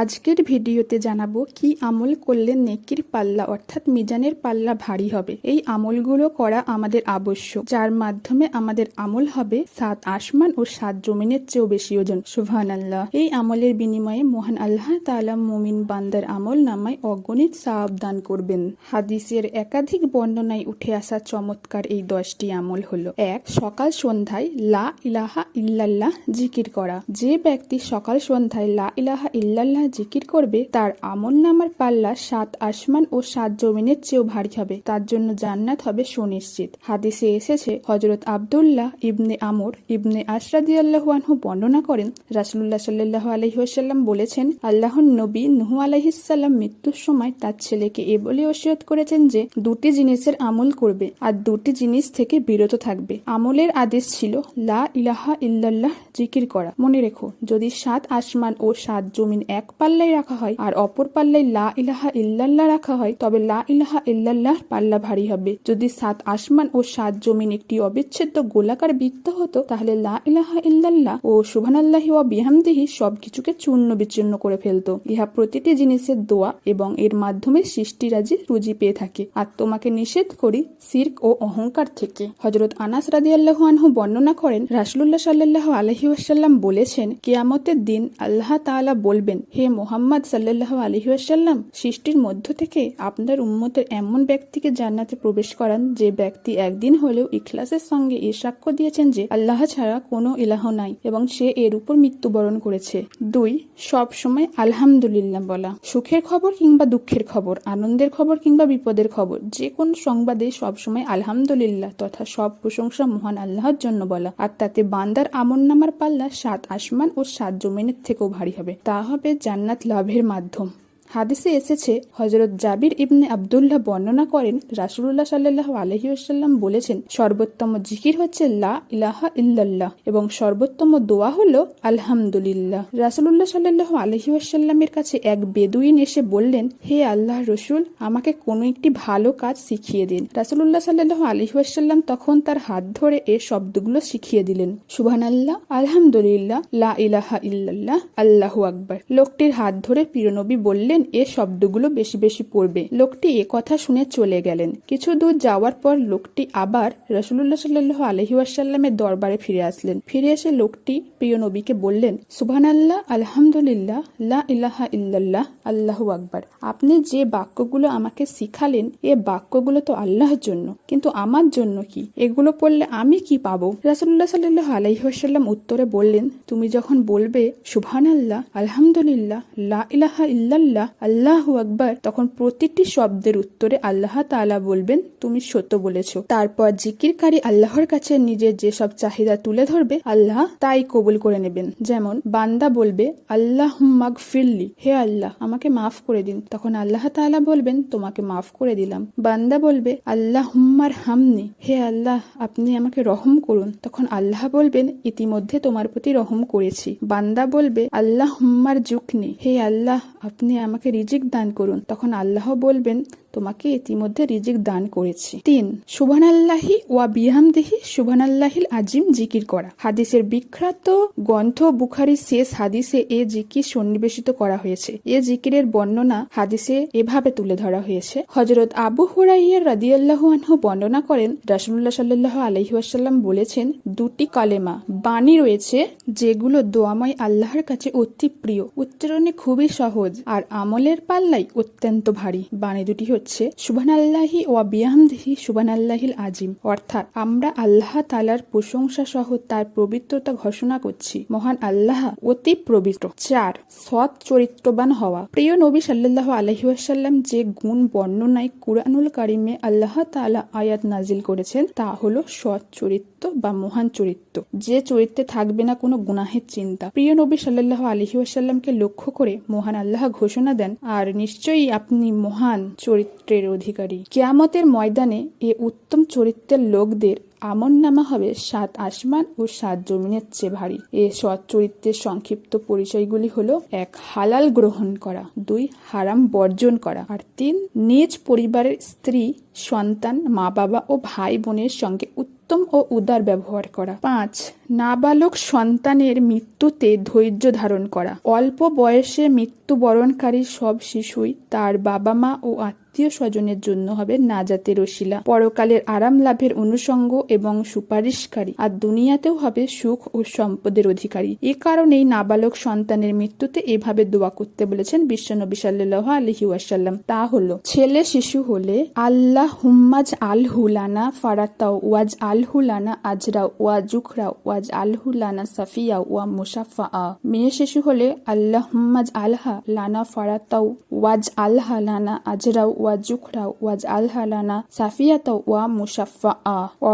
আজকের ভিডিওতে জানাবো কি আমল করলে নেকির পাল্লা অর্থাৎ মিজানের পাল্লা ভারী হবে। এই আমলগুলো করা আমাদের আবশ্যক, যার মাধ্যমে আমাদের আমল হবে 7 আসমান ও 7 জমিনের চেয়েও বেশি ওজন। সুবহানাল্লাহ। এই আমলের বিনিময়ে মহান আল্লাহ তাআলা মুমিন বান্দার আমল নামায় অগণিত সওয়াব দান করবেন। হাদিসের একাধিক বর্ণনায় উঠে আসা চমৎকার এই 10টি আমল হলো: 1. সকাল সন্ধ্যায় লা ইলাহা ইল্লাল্লাহ জিকির করা। যে ব্যক্তি সকাল সন্ধ্যায় লা ইলাহা ইল্লাল্লাহ জিকির করবে তার আমলনামার পাল্লা 7 আসমান ও 7 জমিনের চেয়েও ভারী হবে, তার জন্য জান্নাত হবে সুনিশ্চিত। হাদিসে এসেছে, হযরত আব্দুল্লাহ ইবনে আমর ইবনে আস রাদিয়াল্লাহু আনহু বর্ণনা করেন, রাসূলুল্লাহ সাল্লাল্লাহু আলাইহি ওয়াসাল্লাম বলেছেন, আল্লাহর নবী নূহ আলাইহিস সালাম মৃত্যুর সময় তার ছেলেকে এ বলে ওসিয়ত করেছেন যে দুটি জিনিসের আমল করবে আর দুটি জিনিস থেকে বিরত থাকবে। আমলের আদেশ ছিল লা ইলাহা ইল্লাল্লাহ জিকির করা। মনে রেখো, যদি 7 আসমান ও 7 জমিন এক পাল্লায় রাখা হয় আর অপর পাল্লায় লা ইলাহা ইল্লাল্লাহ রাখা হয় তবে লা ইলাহা ইল্লাল্লাহ পাল্লা ভারী হবে। যদি 7 আসমান ও 7 জমিন একটি অবিচ্ছেদ্য গোলাকার বৃত্ত হতো তাহলে লা ইলাহা ইল্লাল্লাহ ও সুবহানাল্লাহি ওয়া বিহামদিহি সবকিছুকে চূর্ণ বিচূর্ণ করে ফেলতো। ইহা প্রতিটি জিনিসের দোয়া এবং এর মাধ্যমে সৃষ্টিরাজি রুজি পেয়ে থাকে। আর তোমাকে নিষেধ করি শিরক ও অহংকার থেকে। হযরত আনাস রাদিয়াল্লাহু আনহু বর্ণনা করেন, রাসূলুল্লাহ সাল্লাল্লাহু আলাইহি ওয়াসাল্লাম বলেছেন, কিয়ামতের দিন আল্লাহ তাআলা বলবেন, হে মুহাম্মদ সাল্লাল্লাহু আলাইহি ওয়াসাল্লাম, সৃষ্টির মধ্য থেকে আপনার উম্মতের এমন ব্যক্তিকে জান্নাতে প্রবেশ করান যে ব্যক্তি একদিন হলেও ইখলাসের সঙ্গে এ সাক্ষ্য দিয়েছেন যে আল্লাহ ছাড়া কোনো ইলাহ নাই এবং সে এর উপর মৃত্যুবরণ করেছে। 2. সব সময় আলহামদুলিল্লাহ বলা। সুখের খবর কিংবা দুঃখের খবর, আনন্দের খবর কিংবা বিপদের খবর, যে কোন সংবাদে সবসময় আলহামদুলিল্লাহ তথা সব প্রশংসা মহান আল্লাহর জন্য বলা। আর তাতে বান্দার আমলনামার পাল্লা 7 আসমান ও 7 জমিনের থেকেও ভারী হবে। তা হবে জান্নাত লাভের মাধ্যম। হাদিসে এসেছে, হযরত জাবির ইবনে আব্দুল্লাহ বর্ণনা করেন, রাসূলুল্লাহ সাল্লাল্লাহু আলাইহি ওয়াসাল্লাম বলেছেন, সর্বোত্তম জিকির হচ্ছে লা ইলাহা ইল্লাল্লাহ এবং সর্বোত্তম দোয়া হলো আলহামদুলিল্লাহ। রাসূলুল্লাহ সাল্লাল্লাহু আলাইহি ওয়াসাল্লামের কাছে এক বেদুইন এসে বললেন, হে আল্লাহর রাসূল, আমাকে কোনো একটি ভালো কাজ শিখিয়ে দিন। রাসূলুল্লাহ সাল্লাল্লাহু আলাইহি ওয়াসাল্লাম তখন তার হাত ধরে এই শব্দগুলো শিখিয়ে দিলেন, সুবহানাল্লাহ, আলহামদুলিল্লাহ, লা ইলাহা ইল্লাল্লাহ, আল্লাহু আকবার। লোকটির হাত ধরে প্রিয় নবী বললেন, এ শব্দগুলো বেশি বেশি পড়বে। লোকটি এ কথা শুনে চলে গেলেন। কিছু দূর যাওয়ার পর লোকটি আবার রাসূলুল্লাহ সাল্লাল্লাহু আলাইহি ওয়াসাল্লামের দরবারে ফিরে আসলেন। ফিরে এসে লোকটি প্রিয় নবীকে বললেন, সুবহানাল্লাহ, আলহামদুলিল্লাহ, লা ইলাহা ইল্লাল্লাহ, আল্লাহু আকবার। আপনি যে বাক্যগুলো আমাকে শিখালেন এ বাক্যগুলো তো আল্লাহর জন্য, কিন্তু আমার জন্য কি? এগুলো পড়লে আমি কি পাবো? রাসূলুল্লাহ সাল্লাল্লাহু আলাইহি ওয়াসাল্লাম উত্তরে বললেন, তুমি যখন বলবে সুবহানাল্লাহ, আলহামদুলিল্লাহ, লা ইলাহা ইল্লাল্লাহ, আল্লাহু আকবার, তখন প্রতিটি শব্দের উত্তরে আল্লাহ তাআলা বলবেন, তুমি সত্য বলেছো। তারপর জিকিরকারী আল্লাহর কাছে নিজের যেসব চাহিদা তুলে ধরবে আল্লাহ তাই কবুল করে নেবেন। যেমন বান্দা বলবে, আল্লাহুম্মাগফিরলি, হে আল্লাহ আমাকে মাফ করে দিন, তখন আল্লাহ তাআলা বলবেন, তোমাকে মাফ করে দিলাম। বান্দা বলবে, আল্লাহুম্মারহামনি, হে আল্লাহ আপনি আমাকে রহম করুন, তখন আল্লাহ বলবেন, ইতিমধ্যে তোমার প্রতি রহম করেছি। বান্দা বলবে, আল্লাহুম্মারজুকনি, হে আল্লাহ আপনি আমাকে রিজিক দান করুন, তখন আল্লাহ বলবেন, তোমাকে ইতিমধ্যে রিজিক দান করেছি। 3. সুবহানাল্লাহি ওয়া বিহামদিহি সুবহানাল্লাহিল আজিম জিকির করা। হাদিসের বিখ্যাত গ্রন্থ বুখারীর শেষ হাদিসে এ জিকির সন্নিবেশিত করা হয়েছে। এ জিকিরের বর্ণনা হাদিসে এভাবে তুলে ধরা হয়েছে, হযরত আবু হুরায়রা রাদিয়াল্লাহু আনহু বর্ণনা করেন, রাসূলুল্লাহ সাল্লাল্লাহু আলাইহি ওয়াসাল্লাম বলেছেন, দুটি কালেমা বাণী রয়েছে যেগুলো দোয়াময় আল্লাহর কাছে অতি প্রিয়, উচ্চারণে খুবই সহজ আর আমলের পাল্লাই অত্যন্ত ভারী। বাণী দুটি হচ্ছে সুবহানাল্লাহি ওয়া বিহামদিহি সুবহানাল্লাহিল আজিম, অর্থাৎ আমরা আল্লাহ তাআলার প্রশংসা সহ তার পবিত্রতা ঘোষণা করছি, মহান আল্লাহ অতি পবিত্র। 4. সৎ চরিত্রবান হওয়া। প্রিয় নবী সাল্লাল্লাহু আলাইহি ওয়াসাল্লাম যে গুণ বর্ণনায় কুরআনুল কারীমে আল্লাহ তাআলা আয়াত নাজিল করেছেন তা হলো সৎ চরিত্র বা মহান চরিত্র, যে চরিত্রে থাকবে না কোনো গুনাহের চিন্তা। প্রিয় নবী সাল্লাল্লাহু আলাইহি ওয়াসাল্লামকে লক্ষ্য করে মহান আল্লাহ ঘোষণা দেন, আর নিশ্চয়ই আপনি মহান চরিত্রের অধিকারী। কিয়ামতের ময়দানে এ উত্তম চরিত্রের লোকদের আমলনামা হবে 7 আসমান ও 7 জমিনের চেয়ে ভারী। এ সৎ চরিত্রের সংক্ষিপ্ত পরিচয়গুলি হলো: 1. হালাল গ্রহণ করা, 2. হারাম বর্জন করা, আর 3. নিজ পরিবারের স্ত্রী, সন্তান, মা বাবা ও ভাই বোনের সঙ্গে উত্তম ও উদার ব্যবহার করা। 5. নাবালক সন্তানের মৃত্যুতে ধৈর্য ধারণ করা। অল্প বয়সে মৃত্যুবরণকারী সব শিশুই তার বাবা মা ও আত্মীয় স্বজনের জন্য হবে নাজাতের ওসিলা, পরকালের আরাম লাভের অনুষঙ্গ এবং সুপারিশকারী, আর দুনিয়াতেও হবে সুখ ও সম্পদের অধিকারী। এ কারণেই নাবালক সন্তানের মৃত্যুতে এভাবে দোয়া করতে বলেছেন বিশ্বনবী সাল্লাল্লাহু আলাইহি ওয়াসাল্লাম। তা হলো, ছেলে শিশু হলে আল্লাহ হুম্মাজ আল হুলানা ফারাতাও ওয়াজ আল হুলানা আজরা ওয়া জুখরা ওয়াজ আল হুলানা সাফিয়া ওয়া মুসাফা। মেয়ে শিশু হলে আল্লাহ হুম্মাজ আলহা লানা ফারাতাও ওয়াজ আলহা লানা আজরা ওয়া জুখরা ওয়াজ আলহা লানা সাফিয়াতা ওয়া মুসাফা।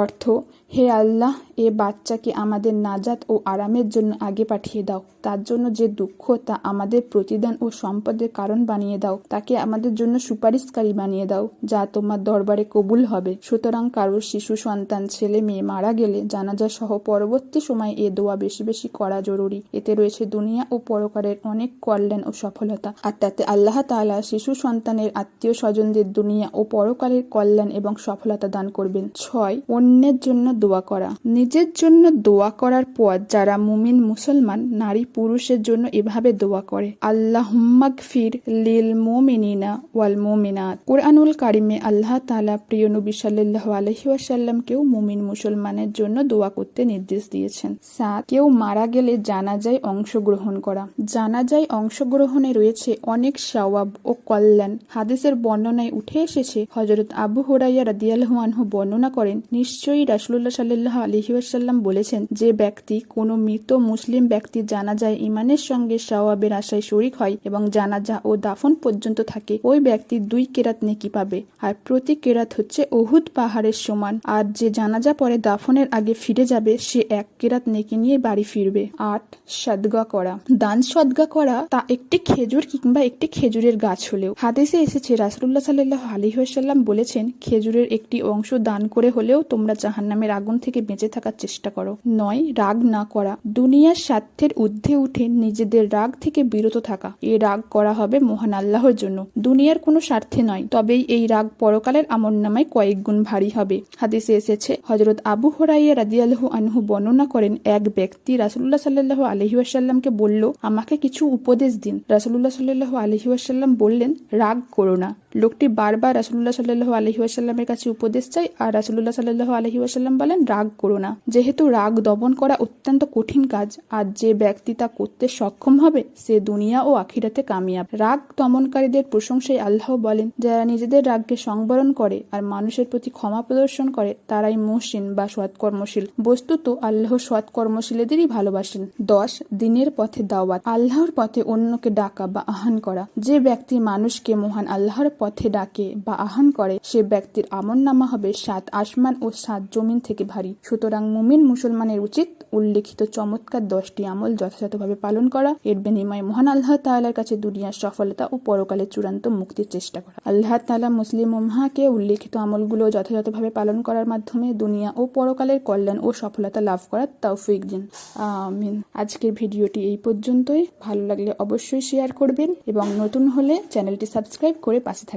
অর্থ, হে আল্লাহ, এ বাচ্চাকে আমাদের নাজাত ও আরামের জন্য আগে পাঠিয়ে দাও, তার জন্য যে দুঃখ তা আমাদের প্রতিদান ও সম্পদের কারণ বানিয়ে দাও, তাকে আমাদের জন্য সুপারিশকারী বানিয়ে দাও, যা তোমার দরবারে কবুল হবে। সুতরাং কারোর শিশু সন্তান ছেলে মেয়ে মারা গেলে জানাজা সহ পরবর্তী সময় এ দোয়া বেশি বেশি করা জরুরি। এতে রয়েছে দুনিয়া ও পরকালের অনেক কল্যাণ ও সফলতা, আর তাতে আল্লাহ তাআলা শিশু সন্তানের আত্মীয় স্বজনদের দুনিয়া ও পরকালের কল্যাণ এবং সফলতা দান করবেন। 6. অন্যের জন্য দোয়া করা। নিজের জন্য দোয়া করার পর যারা মুমিন মুসলমান নারী পুরুষের জন্য এভাবে দোয়া করে, আল্লাহুম্মাগফির লিল মুমিনিনা ওয়াল মুমিনাত। কুরআনুল কারিমে আল্লাহ তাআলা প্রিয় নবী সাল্লাল্লাহু আলাইহি ওয়াসাল্লামকেও মুমিন মুসলমানের জন্য দোয়া করতে নির্দেশ দিয়েছেন। 7. কেউ মারা গেলে জানাজায় অংশগ্রহণ করা। জানাজায় অংশগ্রহণে রয়েছে অনেক সওয়াব ও কল্যাণ। হাদিসের বর্ণনায় উঠে এসেছে, হযরত আবু হুরায়রা রাদিয়াল্লাহু আনহু বর্ণনা করেন, নিশ্চয়ই রাসূলুল্লাহ সাল্লাল্লাহু আলাইহি ওয়াসাল্লাম বলেছেন, যে ব্যক্তি কোনো মৃত মুসলিম ব্যক্তির জানাজায় ঈমানের সঙ্গে সওয়াবের আশায় শরীক হয় এবং জানাজা ও দাফন পর্যন্ত থাকে, ওই ব্যক্তি 2 কেরাত নেকি পাবে, আর প্রতি কেরাত হচ্ছে উহুদ পাহাড়ের সমান। আর যে জানাজা পরে দাফনের আগে ফিরে যাবে, সে 1 কেরাত নেকি নিয়ে বাড়ি ফিরবে। 8. সাদগা করা। দান সদগা করা তা একটি খেজুর কিংবা একটি খেজুরের গাছ হলেও। হাদিসে এসেছে, রাসূলুল্লাহ সাল্লাল্লাহু আলাইহি ওয়াসাল্লাম বলেছেন, খেজুরের একটি অংশ দান করে হলেও তোমরা জাহান্নামের আগুন থেকে বেঁচে থাকার চেষ্টা করো। 9. রাগ না করা। দুনিয়ার স্বার্থের ঊর্ধ্বে উঠে নিজেদের রাগ থেকে বিরত থাকা। এই রাগ করা হবে মহান আল্লাহর জন্য, দুনিয়ার কোনো স্বার্থে নয়, তবেই এই রাগ পরকালের আমলনামায় কয়েক গুণ ভারী হবে। হাদিসে এসেছে, হযরত আবু হুরায়রা রাদিয়াল্লাহু আনহু বর্ণনা করেন, এক ব্যক্তি রাসূলুল্লাহ সাল্লাল্লাহু আলাইহি ওয়াসাল্লামকে বলল, আমাকে কিছু উপদেশ দিন। রাসূলুল্লাহ সাল্লাল্লাহু আলাইহি ওয়াসাল্লাম বললেন, রাগ করো না। লোকটি বারবার রাসূলুল্লাহ সাল্লাল্লাহু আলাইহি ওয়াসাল্লামের কাছে উপদেশ চায়, আর রাসূলুল্লাহ সাল্লাল্লাহু আলাইহি ওয়াসাল্লাম বলেন, রাগ করো না। যেহেতু রাগ দমন করা অত্যন্ত কঠিন কাজ, আর যে ব্যক্তি তা করতে সক্ষম হবে সে দুনিয়া ও আখিরাতে কামিয়াব। রাগ দমনকারীদের প্রশংসায় আল্লাহ বলেন, যারা নিজেদের রাগকে সংবরণ করে আর মানুষের প্রতি ক্ষমা প্রদর্শন করে তারাই মুহসিন বা সৎকর্মশীল। বস্তুত আল্লাহ সৎকর্মশীলদেরই ভালোবাসেন। 10. দিনের পথে দাওয়াত। আল্লাহর পথে অন্যকে ডাকা বা আহ্বান করা। যে ব্যক্তি মানুষকে মহান আল্লাহর পথে ডাকে বা আহ্বান করে, সে ব্যক্তির আমলনামা হবে 7 আসমান ও 7 জমিন থেকে ভারী। সুতরাং মুমিন মুসলমানের উচিত উল্লেখিত চমৎকার 10টি আমল যথাযথভাবে পালন করা। এর বিনিময়ে মহান আল্লাহ তাআলার কাছে দুনিয়ার সফলতা ও পরকালের চূড়ান্ত মুক্তির চেষ্টা করা। আল্লাহ তাআলা মুসলিম উম্মাহকে উল্লেখিত আমলগুলো যথাযথভাবে পালন করার মাধ্যমে দুনিয়া ও পরকালের কল্যাণ ও সফলতা লাভ করার তৌফিক দিন। আমিন। আজকের ভিডিওটি এই পর্যন্তই। ভালো লাগলে অবশ্যই শেয়ার করবেন এবং নতুন হলে চ্যানেলটি সাবস্ক্রাইব করে পাশে থাকবেন।